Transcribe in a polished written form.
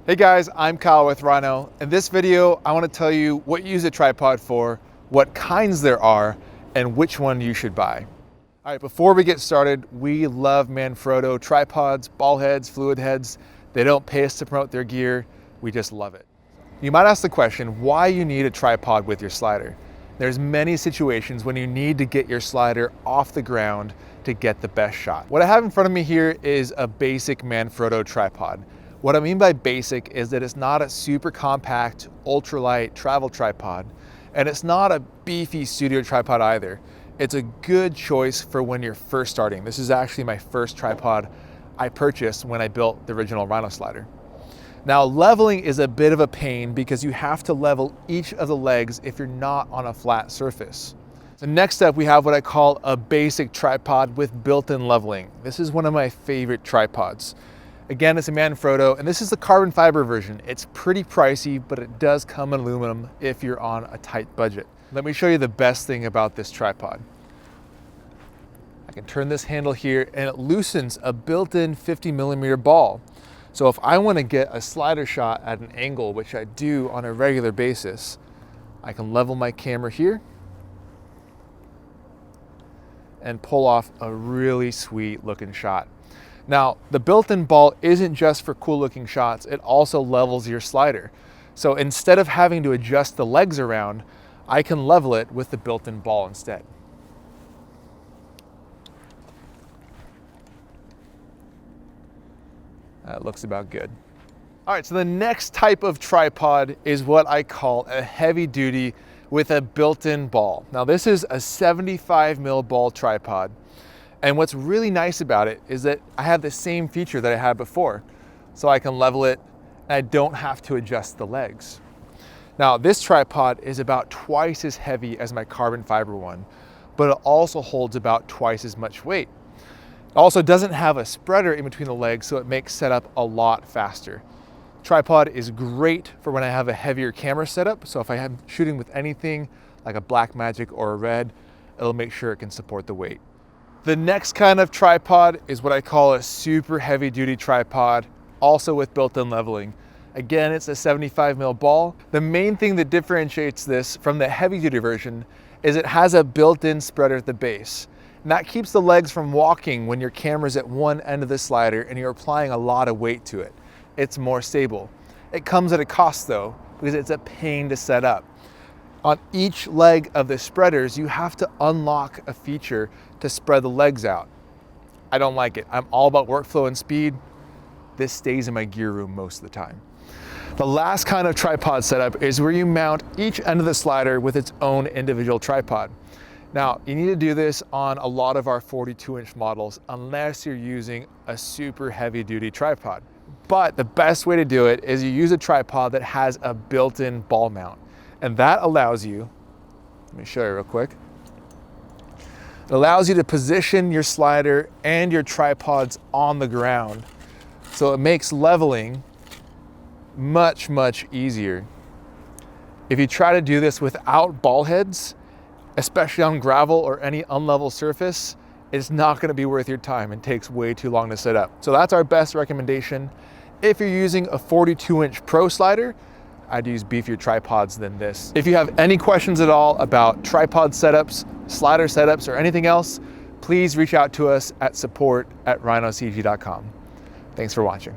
Hey guys, I'm Kyle with Rhino. In this video, I want to tell you what you use a tripod for, what kinds there are, and which one you should buy. All right, before we get started, we love Manfrotto Tripods, ball heads, fluid heads. They don't pay us to promote their gear. We just love it. You might ask the question, why you need a tripod with your slider? There's many situations when you need to get your slider off the ground to get the best shot. What I have in front of me here is a basic Manfrotto tripod. What I mean by basic is that it's not a super compact, ultralight travel tripod, and it's not a beefy studio tripod either. It's a good choice for when you're first starting. This is actually my first tripod I purchased when I built the original Rhino slider. Now, leveling is a bit of a pain because you have to level each of the legs if you're not on a flat surface. So next up, we have what I call a basic tripod with built-in leveling. This is one of my favorite tripods. Again, it's a Manfrotto, and this is the carbon fiber version. It's pretty pricey, but it does come in aluminum if you're on a tight budget. Let me show you the best thing about this tripod. I can turn this handle here and it loosens a built-in 50mm ball. So if I want to get a slider shot at an angle, which I do on a regular basis, I can level my camera here and pull off a really sweet looking shot. Now, the built-in ball isn't just for cool looking shots, it also levels your slider. So instead of having to adjust the legs around, I can level it with the built-in ball instead. That looks about good. All right, so the next type of tripod is what I call a heavy duty with a built-in ball. Now this is a 75mm ball tripod. And what's really nice about it is that I have the same feature that I had before. So I can level it and I don't have to adjust the legs. Now this tripod is about twice as heavy as my carbon fiber one, but it also holds about twice as much weight. It also doesn't have a spreader in between the legs, so it makes setup a lot faster. Tripod is great for when I have a heavier camera setup. So if I am shooting with anything like a Blackmagic or a Red, it'll make sure it can support the weight. The next kind of tripod is what I call a super heavy duty tripod, also with built-in leveling. Again, it's a 75mm ball. The main thing that differentiates this from the heavy duty version is it has a built-in spreader at the base. And that keeps the legs from walking when your camera's at one end of the slider and you're applying a lot of weight to it. It's more stable. It comes at a cost though, because it's a pain to set up. On each leg of the spreaders, you have to unlock a feature to spread the legs out. I don't like it. I'm all about workflow and speed. This stays in my gear room most of the time. The last kind of tripod setup is where you mount each end of the slider with its own individual tripod. Now, you need to do this on a lot of our 42-inch models unless you're using a super heavy duty tripod. But the best way to do it is you use a tripod that has a built-in ball mount. And that allows you, let me show you real quick. It allows you to position your slider and your tripods on the ground. So it makes leveling much, much easier. If you try to do this without ball heads, especially on gravel or any unlevel surface, it's not going to be worth your time and takes way too long to set up. So that's our best recommendation. If you're using a 42-inch Pro slider, I'd use beefier tripods than this. If you have any questions at all about tripod setups, slider setups, or anything else, please reach out to us at support@rhinocg.com. Thanks for watching.